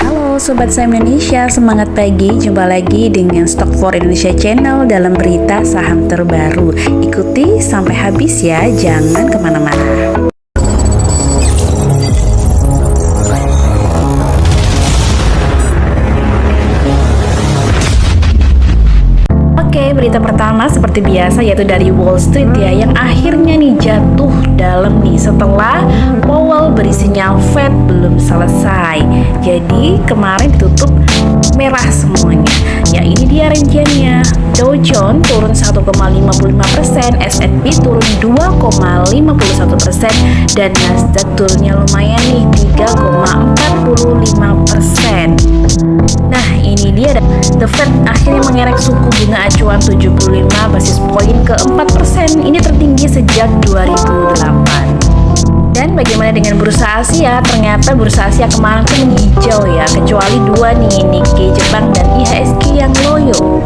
Halo Sobat Saham Indonesia, semangat pagi. Jumpa lagi dengan Stock for Indonesia Channel dalam berita saham terbaru. Ikuti sampai habis ya, jangan kemana-mana. Oke, berita pertama seperti biasa yaitu dari Wall Street ya, yang akhirnya nih jatuh dalam nih setelah Powell beri sinyal Fed belum selesai. Jadi kemarin ditutup merah semuanya. Ya ini dia rinciannya. Dow Jones turun 1,55%, S&P turun 2,51%, dan Nasdaq turunnya lumayan nih 3,45%. Nah ini dia, The Fed akhirnya mengerek suku bunga acuan 75 basis poin ke 4%. Ini tertinggi sejak 2008. Dan bagaimana dengan bursa Asia? Ternyata bursa Asia kemarin tuh menghijau ya, kecuali dua nih, Nikkei Jepang dan IHSG yang loyo.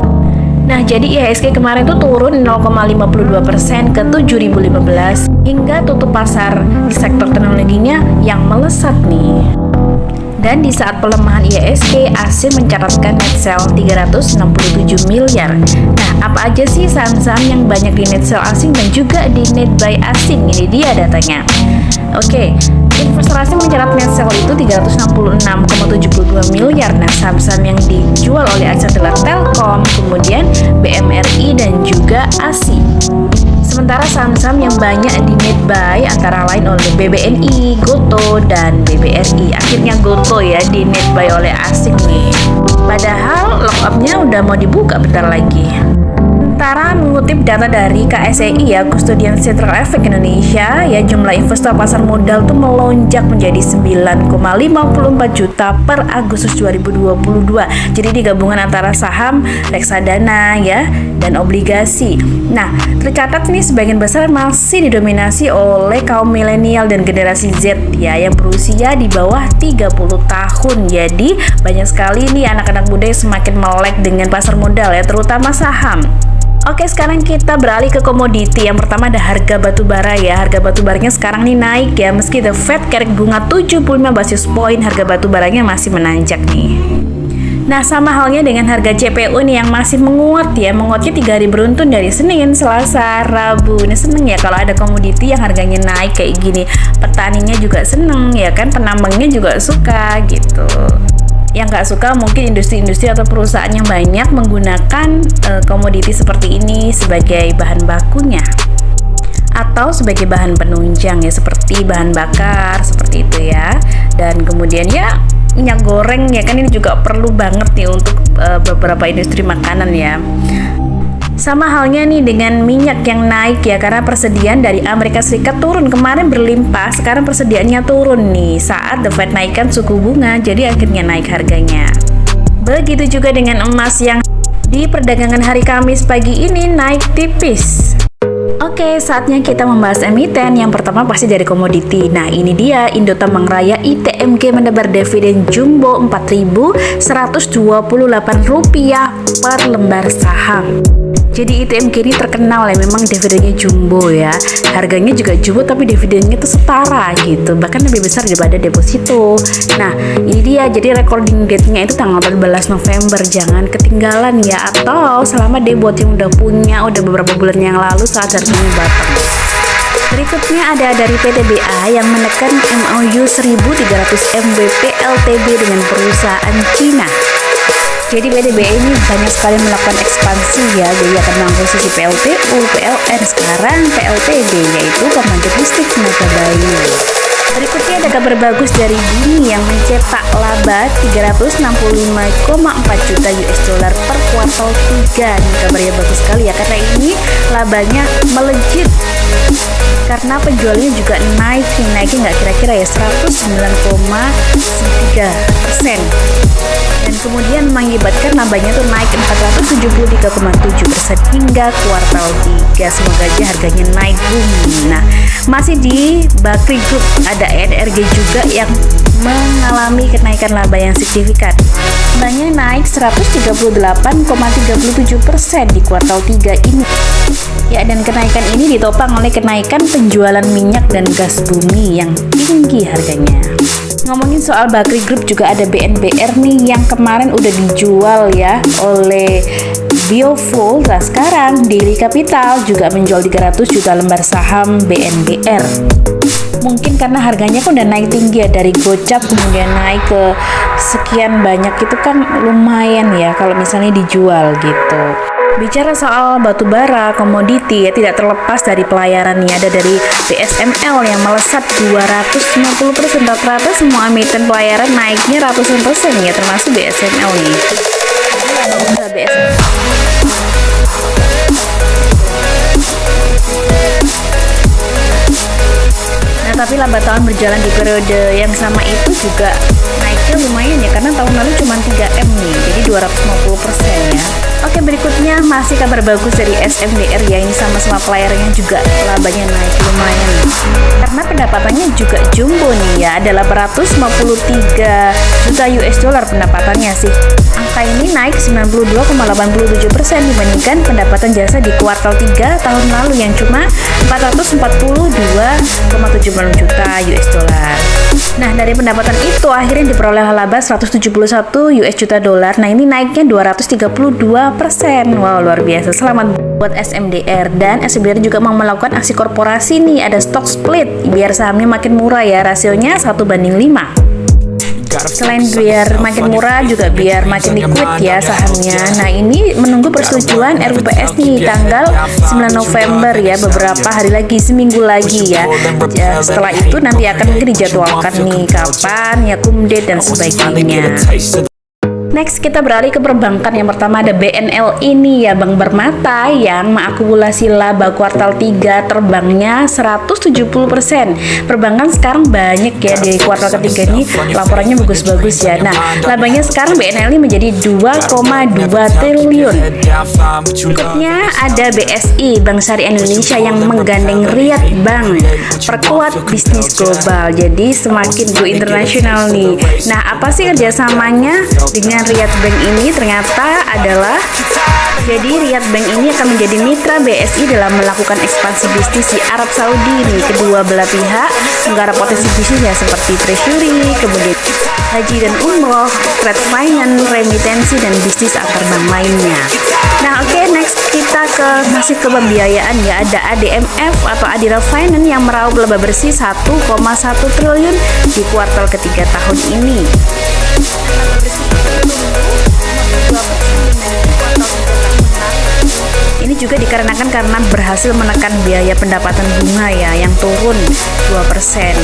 Nah, jadi IHSG kemarin tuh turun 0,52% ke 7.015 hingga tutup pasar di sektor teknologinya yang melesat nih. Dan di saat pelemahan IHSG, Asing mencatatkan net sale 367 miliar. Nah, apa aja sih saham-saham yang banyak di net sale asing dan juga di net buy asing? Ini dia datanya. Oke, investor asing mencatat net sale itu 366,72 miliar. Nah, saham-saham yang dijual oleh aset adalah Telkom, kemudian BMRI dan juga ASI. Sementara saham-saham yang banyak di net buy antara lain oleh BBNI, Goto, dan BBRI. Akhirnya Goto ya di net buy oleh asing nih. Padahal lock-up-nya udah mau dibuka bentar lagi. Sementara mengutip data dari KSEI ya, Custodian Central Efek Indonesia ya, jumlah investor pasar modal tuh melonjak menjadi 9,54 juta per Agustus 2022. Jadi di gabungan antara saham, reksadana ya, dan obligasi. Nah, tercatat nih sebagian besar masih didominasi oleh kaum milenial dan generasi Z ya, yang berusia di bawah 30 tahun. Jadi banyak sekali nih anak-anak muda yang semakin melek dengan pasar modal ya, terutama saham. Oke, sekarang kita beralih ke komoditi. Yang pertama ada harga batu bara ya. Harga batu baranya sekarang nih naik ya. Meski The Fed kerek bunga 75 basis poin, harga batu baranya masih menanjak nih. Nah, sama halnya dengan harga CPO nih yang masih menguat ya. Menguatnya 3 hari beruntun dari Senin, Selasa, Rabu. Ini seneng ya kalau ada komoditi yang harganya naik kayak gini. Petaninya juga seneng ya kan, penambangnya juga suka gitu. Yang nggak suka mungkin industri-industri atau perusahaan yang banyak menggunakan komoditi seperti ini sebagai bahan bakunya atau sebagai bahan penunjang ya, seperti bahan bakar seperti itu ya. Dan kemudian ya minyak goreng ya kan, ini juga perlu banget nih untuk beberapa industri makanan ya. Sama halnya nih dengan minyak yang naik ya, karena persediaan dari Amerika Serikat turun. Kemarin berlimpah, sekarang persediaannya turun nih saat The Fed naikkan suku bunga, jadi akhirnya naik harganya. Begitu juga dengan emas yang di perdagangan hari Kamis pagi ini naik tipis. Oke, saatnya kita membahas emiten. Yang pertama pasti dari komoditi. Nah, ini dia, Indo Tambang Raya ITMG menebar dividen jumbo Rp4.128 per lembar saham. Jadi ITMG ini terkenal ya, memang dividennya jumbo ya. Harganya juga jumbo tapi dividennya tuh setara gitu, bahkan lebih besar daripada deposito. Nah, ini dia, jadi recording date-nya itu tanggal 14 November. Jangan ketinggalan ya, atau selama deh buat yang udah punya udah beberapa bulan yang lalu saat harganya batang. Berikutnya ada dari PTBA yang menekan MOU 1.300 MW PLTB dengan perusahaan Cina. Jadi PTBA ini banyak sekali melakukan ekspansi ya, jadi akan mengakuisisi PLTU, PLN, sekarang PLTB, yaitu pembangkit listrik tenaga bayu. Berikutnya ada kabar bagus dari Bumi yang mencetak laba 365,4 juta US dollar per kuartal 3. Ini kabarnya bagus sekali ya, karena ini labanya melejit karena penjualnya juga naiknya nggak kira-kira ya 109,3%. Dan kemudian mengakibatkan labanya tuh naik 473,7% hingga kuartal 3. Semoga aja harganya naik boom. Nah, masih di Bakri Group ada NRG juga yang mengalami kenaikan laba yang signifikan. Labanya naik 138,37% di kuartal 3 ini. Ya, dan kenaikan ini ditopang oleh kenaikan penjualan minyak dan gas bumi yang tinggi harganya. Ngomongin soal Bakri Group, juga ada BNBR nih yang kemarin udah dijual ya oleh Biofuel. Nah sekarang Daily Capital juga menjual 300 juta lembar saham BNBR. Mungkin karena harganya kan udah naik tinggi ya, dari gocap kemudian naik ke sekian banyak, itu kan lumayan ya kalau misalnya dijual gitu. Bicara soal batu bara, komoditi ya, tidak terlepas dari pelayaran nih. Ada dari BSML yang melesat 250%. Rata-rata semua emiten pelayaran naiknya ratusan persen ya, termasuk BSML nih. Nah, tapi lambat tahun berjalan di periode yang sama itu juga naiknya lumayan ya, karena tahun lalu cuma 3M nih, jadi 250% ya. Oke, berikutnya masih kabar bagus dari SMBR ya, ini sama-sama pelayarannya juga labanya naik lumayan nih. Karena pendapatannya juga jumbo nih ya, ada 853 juta US dollar pendapatannya sih. Angka ini naik 92,87% dibandingkan pendapatan jasa di kuartal 3 tahun lalu yang cuma 442,70 juta US dollar. Nah, dari pendapatan itu akhirnya diperoleh laba 171 US juta dolar. Nah, ini naiknya 232%. Wow, luar biasa. Selamat buat SMDR. Dan SMDR juga mau melakukan aksi korporasi nih, ada stock split biar sahamnya makin murah ya, rasionya 1:5. Selain biar makin murah, juga biar makin liquid ya sahamnya. Nah, ini menunggu persetujuan RUPS nih tanggal 9 November ya, beberapa hari lagi, seminggu lagi ya. Setelah itu nanti akan mungkin dijadwalkan nih kapan ya, kumdate dan sebagainya. Next, kita beralih ke perbankan. Yang pertama ada BNL ini ya, Bank Permata yang mengakumulasi laba kuartal 3 terbangnya 170%. Perbankan sekarang banyak ya di kuartal ketiga ini, laporannya bagus-bagus ya. Nah, labanya sekarang BNL ini menjadi 2,2 triliun. Berikutnya ada BSI, Bank Syariah Indonesia yang menggandeng Riyad Bank, perkuat bisnis global. Jadi semakin go internasional nih. Nah, apa sih kerjasamanya dengan Riyad Bank ini? Ternyata adalah, jadi Riyad Bank ini akan menjadi mitra BSI dalam melakukan ekspansi bisnis di Arab Saudi nih. Kedua belah pihak menggarap potensi bisnisnya seperti treasury, kemudian haji dan umroh, trade finance, remitensi, dan bisnis antar bank lainnya. Nah, oke, next kita masih ke pembiayaan ya. Ada ADMF atau Adira Finance yang meraup laba bersih 1,1 triliun di kuartal ketiga tahun ini. Ini juga dikarenakan karena berhasil menekan biaya pendapatan bunga ya, yang turun 2%.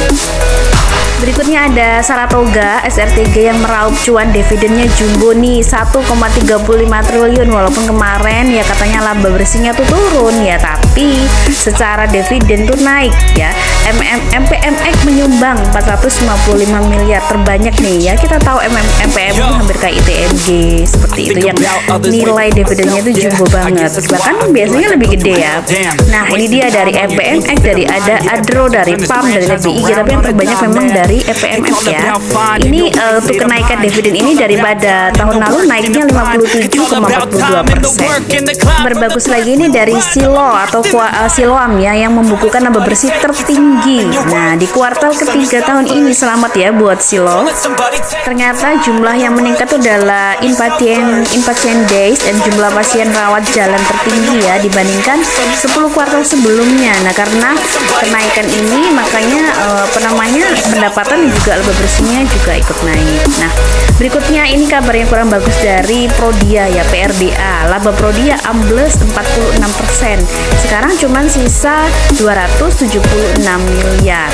Berikutnya ada Saratoga SRTG yang meraup cuan dividennya jumbo nih 1,35 triliun, walaupun kemarin ya katanya laba bersihnya tuh turun ya, tapi secara dividen tuh naik ya. MPMX menyumbang 455 miliar, terbanyak nih ya. Kita tahu MPM itu hampir kayak ITMG seperti itu, yang nilai dividennya itu jumbo banget, bahkan biasanya lebih gede ya. Nah, ini dia dari MPMX, dari ada Adro, dari PAM, dari LBIG, tapi yang terbanyak memang dari FPMF ya. Ini untuk kenaikan dividen ini daripada tahun lalu naiknya 57,42%. Berbagus lagi ini dari Silo atau Siloam ya, yang membukukan laba bersih tertinggi. Nah, di kuartal ketiga tahun ini, selamat ya buat Silo. Ternyata jumlah yang meningkat itu adalah inpatient days dan jumlah pasien rawat jalan tertinggi ya dibandingkan 10 kuartal sebelumnya. Nah, karena kenaikan ini makanya pendapatan juga laba bersihnya juga ikut naik. Nah, berikutnya ini kabar yang kurang bagus dari Prodia ya, PRDA. Laba Prodia ambles 46%. Sekarang cuma sisa 276 miliar.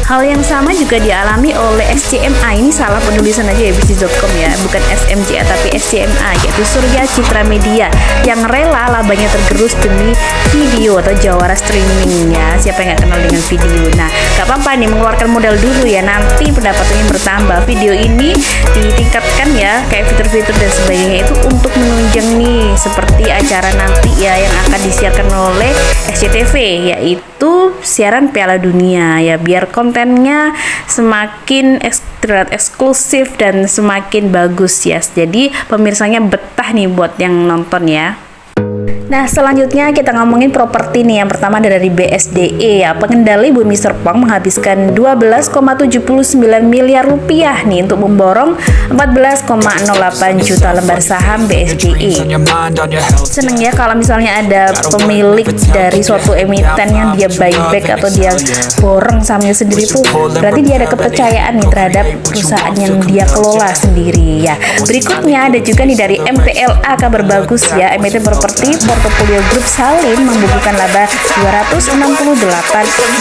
Hal yang sama juga dialami oleh SCMA. Ini salah penulisan aja ya, bisnis.com ya, bukan SMCA tapi SCMA, yaitu Surya Citra Media, yang rela labanya tergerus demi video atau jawara streaming ya. Siapa yang nggak kenal dengan video? Nah, nggak apa-apa nih, mengeluarkan modal dulu ya, nanti pendapatannya bertambah. Video ini ditingkatkan ya, kayak fitur-fitur dan sebagainya itu untuk menunjang nih seperti acara nanti ya yang akan disiarkan oleh SCTV, yaitu siaran Piala Dunia ya, biar kontennya semakin eksklusif dan semakin bagus ya. Jadi pemirsanya betah nih buat yang nonton ya. Nah, selanjutnya kita ngomongin properti nih. Yang pertama ada dari BSDE ya. Pengendali Bumi Serpong menghabiskan 12,79 miliar rupiah nih untuk memborong 14,08 juta lembar saham BSDE. Seneng ya kalau misalnya ada pemilik dari suatu emiten yang dia buyback atau dia borong sahamnya sendiri tuh, berarti dia ada kepercayaan nih terhadap perusahaan yang dia kelola sendiri ya. Berikutnya ada juga nih dari MPLA, kabar bagus ya. Emiten properti portofolio grup Salim membukukan laba 268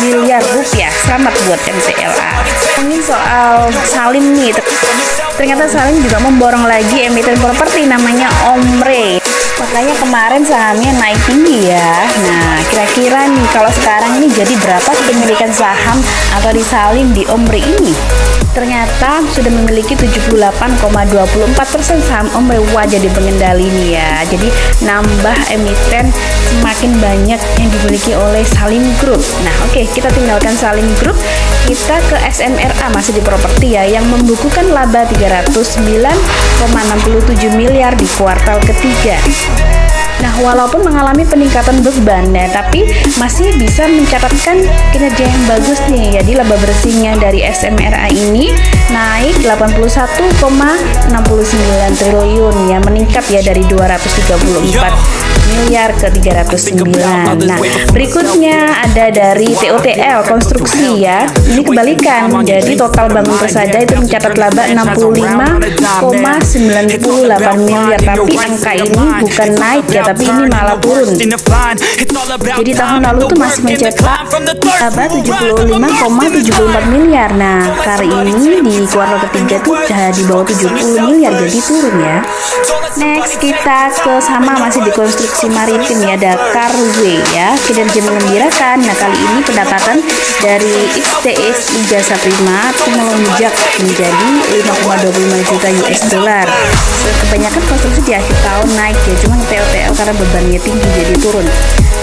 miliar rupiah. Selamat buat MPLA. Ngomongin soal Salim nih, ternyata Salim juga memborong lagi emiten properti namanya Omre. Makanya kemarin sahamnya naik tinggi ya. Nah, kira-kira nih kalau sekarang ini jadi berapa kepemilikan saham atau di Salim di Omre ini? Ternyata sudah memiliki 78,24% saham Omre. Wah, jadi pengendali nih ya. Jadi nambah emiten semakin banyak yang dimiliki oleh Salim Group. Nah, oke, kita tinggalkan Salim Group, kita ke SMRA, masih di properti ya, yang membukukan laba 309,67 miliar di kuartal ketiga. Nah, walaupun mengalami peningkatan beban ya, tapi masih bisa mencatatkan kinerja yang bagus nih. Jadi laba bersihnya dari SMRA ini naik 81,69 triliun ya, meningkat ya dari 234 miliar ke 309. Nah, berikutnya ada dari TOTL Konstruksi ya. Ini kebalikan. Jadi total Bangun Persada itu mencatat laba 65,98 miliar, tapi angka ini bukan naik ya, tapi ini malah turun. Jadi tahun lalu tuh masih mencetak laba 75,74 miliar. Nah, kali ini di kuartal ketiga tuh di bawah 70 miliar, jadi turun ya. Next, kita ke sama masih di konstruksi maritim ya, Dakar W ya. Kinerja menggembirakan. Nah, kali ini pendapatan dari XTSI Jasa Prima itu melonjak menjadi 5,25 juta US dollar. Kebanyakan konstruksi di akhir tahun naik ya, cuma TOTL karena bebannya tinggi jadi turun.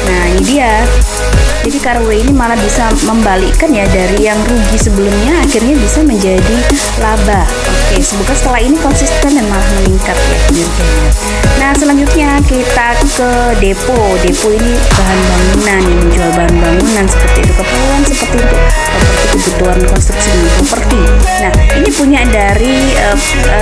Nah, ini dia. Jadi Karwe ini malah bisa membalikkan ya, dari yang rugi sebelumnya akhirnya bisa menjadi laba. Oke, semoga setelah ini konsisten dan malah meningkat ya kinerjanya. Nah, selanjutnya kita ke Depo. Depo ini bahan bangunan yang menjual bahan bangunan seperti itu, keperluan seperti itu, properti, kebutuhan konstruksi dan properti. Nah, ini punya dari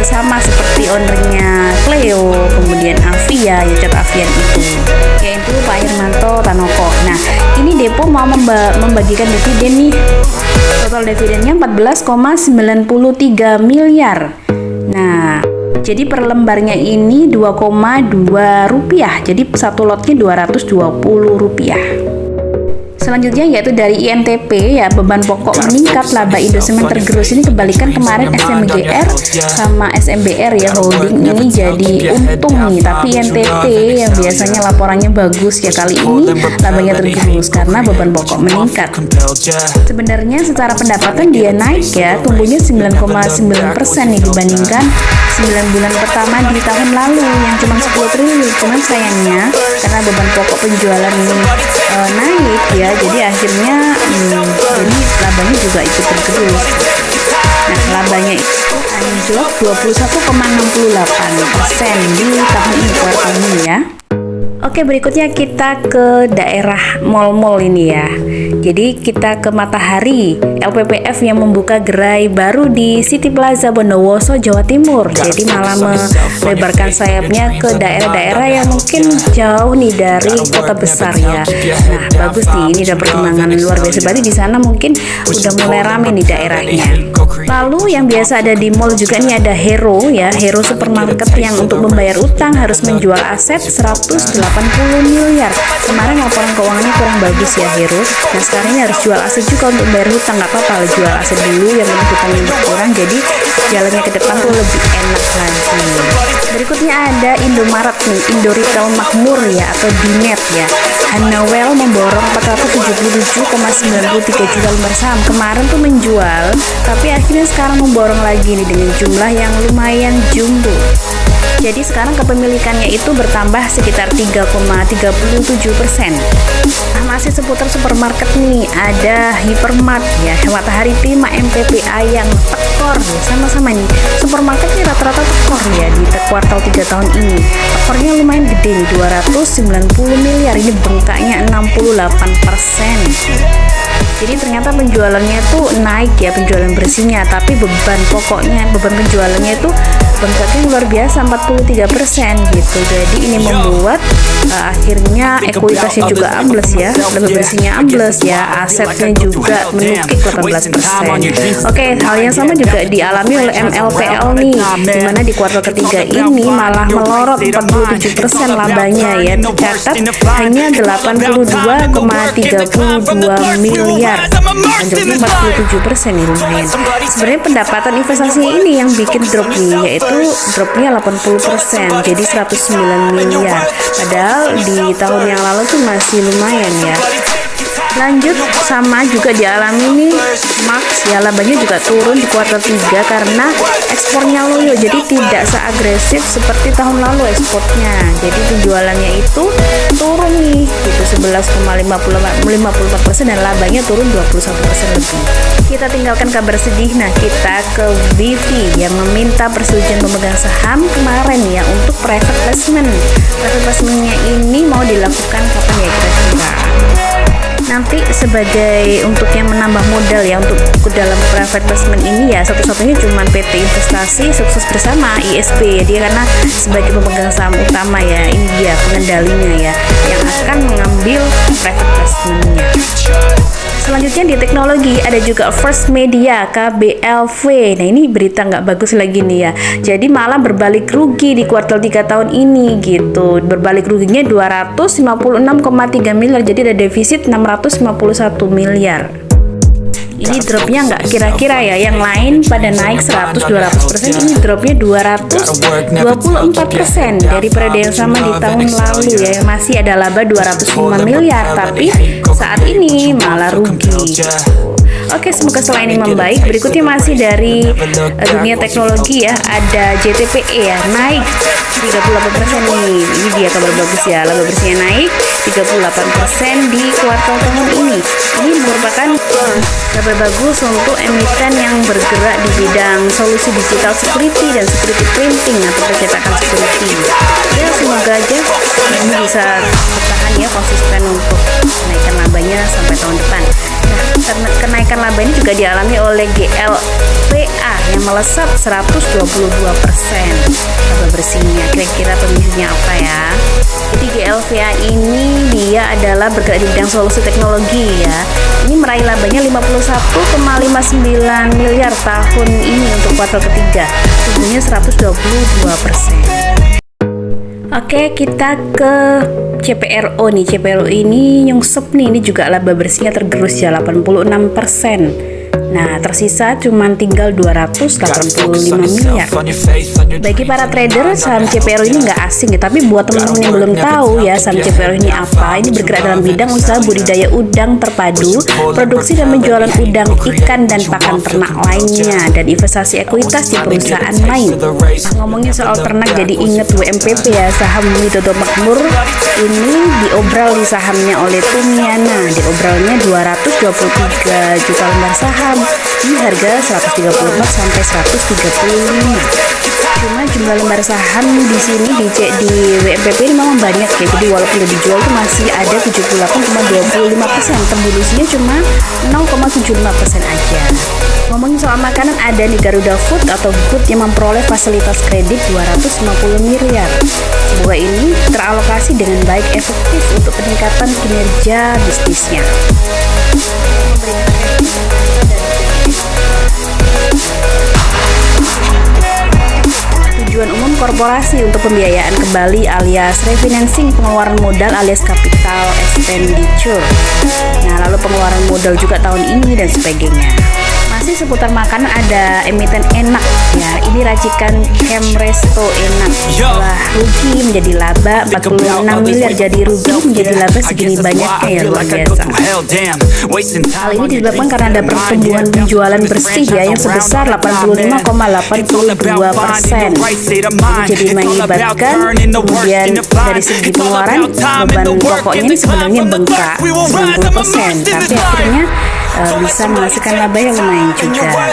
sama seperti ownernya Cleo, kemudian Avia ya, cat Avian itu, yaitu Pak Hermanto Tanoko. Nah, ini Depo mau membagikan dividen nih. Total dividennya 14,93 miliar. Nah, jadi per lembarnya ini 2,2 rupiah. Jadi satu lotnya 220 rupiah. Selanjutnya yaitu dari INTP ya, beban pokok meningkat, laba Indosemen tergerus. Ini kebalikan kemarin SMGR sama SMBR ya, holding ini jadi untung nih, tapi INTP yang biasanya laporannya bagus ya, kali ini labanya tergerus karena beban pokok meningkat. Sebenarnya secara pendapatan dia naik ya, tumbuhnya 9,9% nih dibandingkan 9 bulan pertama di tahun lalu yang cuma 10 triliun. Cuman sayangnya karena beban pokok penjualan ini naik ya, jadi akhirnya jadi labanya juga ikut tergerus. Nah, labanya itu anjlok 21,68% di tahun ini, kuartal ini ya. Oke, berikutnya kita ke daerah mal-mal ini ya. Jadi kita ke Matahari, LPPF yang membuka gerai baru di City Plaza Bondowoso, Jawa Timur. Jadi malah melebarkan sayapnya ke daerah-daerah yang mungkin jauh nih dari kota besar ya. Nah, bagus nih, ini ada perkembangan luar biasa. Berarti di sana mungkin udah mulai rame nih daerahnya. Lalu yang biasa ada di mall juga nih ada Hero ya, Hero supermarket yang untuk membayar utang harus menjual aset 180 miliar. Kemarin laporan keuangannya kurang bagus ya Hero. Nah, sekarang ini harus jual aset juga untuk bayar hutang. Nggak apa-apa, jual aset dulu yang hutangnya berkurang, jadi jalannya ke depan tuh lebih enak lagi. Berikutnya ada Indomaret nih, Indo Retail Makmur ya, atau Dinet ya. Hanawel memborong 477,93 juta lembar saham. Kemarin tuh menjual, tapi akhirnya sekarang memborong lagi nih dengan jumlah yang lumayan jumbo. Jadi sekarang kepemilikannya itu bertambah sekitar 3,37%. Nah, masih seputar supermarket nih, ada Hypermart ya, Matahari Prima MPPA yang tekor ya, sama-sama nih. Supermarket ini rata-rata tekor ya, di tekor kuartal 3 tahun ini. Ekornya lumayan gede nih, 290 miliar. Ini bengkaknya 68%. Jadi ternyata penjualannya itu naik ya, penjualan bersihnya, tapi beban penjualannya itu bengkaknya luar biasa 43% gitu. Jadi ini membuat akhirnya ekuitasnya juga ambles ya, laba bersihnya ambles ya, asetnya juga menukik 18%. Oke, hal yang sama juga dialami oleh MLPL nih, dimana di kuartal ketiga ini malah melorot 47% labanya ya, tercatat hanya 82,32 miliar. Anjloknya 47% nih, lumayan. Sebenarnya pendapatan investasi ini yang bikin drop nih, yaitu dropnya 80%, jadi 109 miliar. Padahal di tahun yang lalu tuh masih lumayan ya. Lanjut, sama juga dialami nih Max ya, labanya juga turun di kuartal 3 karena ekspornya loyo, jadi tidak seagresif seperti tahun lalu ekspornya. Jadi penjualannya itu turun nih gitu 11,54% dan labanya turun 21% lebih. Kita tinggalkan kabar sedih, nah kita ke Vivi yang meminta persetujuan pemegang saham kemarin ya untuk private placement. Private placementnya ini mau dilakukan kapan ya kira-kira? Nanti sebagai untuk yang menambah modal ya untuk ke dalam private placement ini ya, satu-satunya cuma PT Investasi Sukses Bersama ISB ya, dia karena sebagai pemegang saham utama ya, ini dia pengendalinya ya yang akan mengambil private placement-nya. Selanjutnya di teknologi ada juga First Media KBLV. Nah ini berita nggak bagus lagi nih ya. Jadi malah berbalik rugi di kuartal 3 tahun ini gitu. Berbalik ruginya 256,3 miliar. Jadi ada defisit 651 miliar. Ini dropnya nggak kira-kira ya, yang lain pada naik 100-200%, ini dropnya 224% dari periode yang sama di tahun lalu ya, masih ada laba 205 miliar, tapi saat ini malah rugi. Oke, semoga setelah ini membaik. Berikutnya masih dari dunia teknologi ya, ada JTPE ya, naik 38% nih. Ini dia kabar bagus ya, laba bersihnya naik 38% di kuartal tahun ini. Ini merupakan kabar bagus untuk emiten yang bergerak di bidang solusi digital security dan security printing atau percetakan security. Ya, semoga aja ini bisa bertahan ya, konsisten untuk menaikkan labanya sampai tahun depan. Nah, kenaikan laba ini juga dialami oleh GLVA yang melesat 122%. Laba bersihnya kira-kira pemicunya apa ya? Jadi GLVA ini dia adalah bergerak di bidang solusi teknologi ya. Ini meraih labanya 51,59 miliar tahun ini untuk kuartal ketiga, tumbuhnya 122%. Oke, kita ke CPRO nih. CPRO ini nyungsep nih, ini juga laba bersihnya tergerus ya 86%. Nah, tersisa cuma tinggal 285 miliar. Bagi para trader, saham CPRO ini nggak asing ya, tapi buat teman-teman yang belum tahu ya saham CPRO ini apa, ini bergerak dalam bidang usaha budidaya udang terpadu, produksi dan penjualan udang, ikan, dan pakan ternak lainnya, dan investasi ekuitas di perusahaan lain. Nah, ngomongin soal ternak jadi inget WMPP ya, saham Widodo Makmur ini diobral di sahamnya oleh Tumiana, diobralnya 223 juta lembar saham. Ini harga 134 sampai 135. Cuma jumlah lembar saham di sini di WMPP ini memang banyak ya. Jadi walaupun udah dijual tuh masih ada 78,25%. Tembulusnya cuma 0,75% aja. Ngomongin soal makanan, ada di Garuda Food atau Good yang memperoleh fasilitas kredit 250 miliar. Semoga ini teralokasi dengan baik, efektif untuk peningkatan kinerja bisnisnya. Tujuan umum korporasi untuk pembiayaan kembali alias refinancing pengeluaran modal alias capital expenditure. Nah, lalu pengeluaran modal juga tahun ini dan sebagainya. Masih seputar makanan, ada emiten enak ya. Ini racikan Kemresto enak. Setelah rugi menjadi laba 46 miliar, jadi rugi menjadi laba segini banyaknya ya, luar biasa. Hal ini disebabkan karena ada pertumbuhan penjualan bersih ya yang sebesar 85,82%. Jadi mengakibatkan kemudian dari segi pengeluaran beban pokoknya ini sebenarnya bengkak 90%, tapi akhirnya bisa menghasilkan laba yang lumayan juga.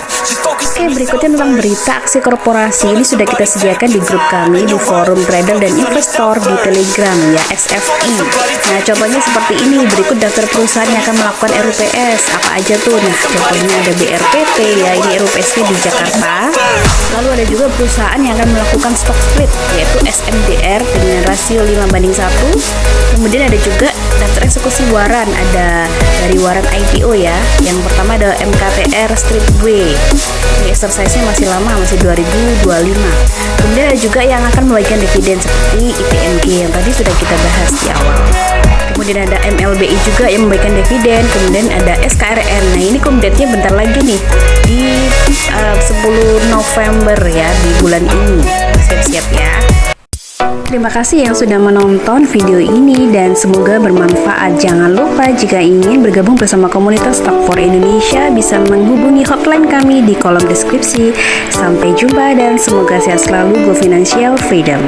Oke, berikutnya tentang berita aksi korporasi. Ini sudah kita sediakan di grup kami di forum trader dan investor di Telegram ya, SFI. Nah, contohnya seperti ini. Berikut daftar perusahaan yang akan melakukan RUPS. Apa aja tuh? Nah, contohnya ada BRPT ya, ini RUPS di Jakarta. Lalu ada juga perusahaan yang akan melakukan stock split, yaitu SMDR dengan rasio 5:1. Kemudian ada juga daftar eksekusi waran, ada dari waran IPO ya. Yang pertama ada MKTR Strip W. Ini exercise-nya masih lama, masih 2025. Kemudian ada juga yang akan membagikan dividen seperti IPMG yang tadi sudah kita bahas di awal. Kemudian ada MLBI juga yang membagikan dividen. Kemudian ada SKRN. Nah, ini date-nya bentar lagi nih, di 10 November ya, di bulan ini. Siap-siap ya. Terima kasih yang sudah menonton video ini dan semoga bermanfaat. Jangan lupa jika ingin bergabung bersama komunitas Stock for Indonesia bisa menghubungi hotline kami di kolom deskripsi. Sampai jumpa dan semoga sehat selalu. Go Financial Freedom.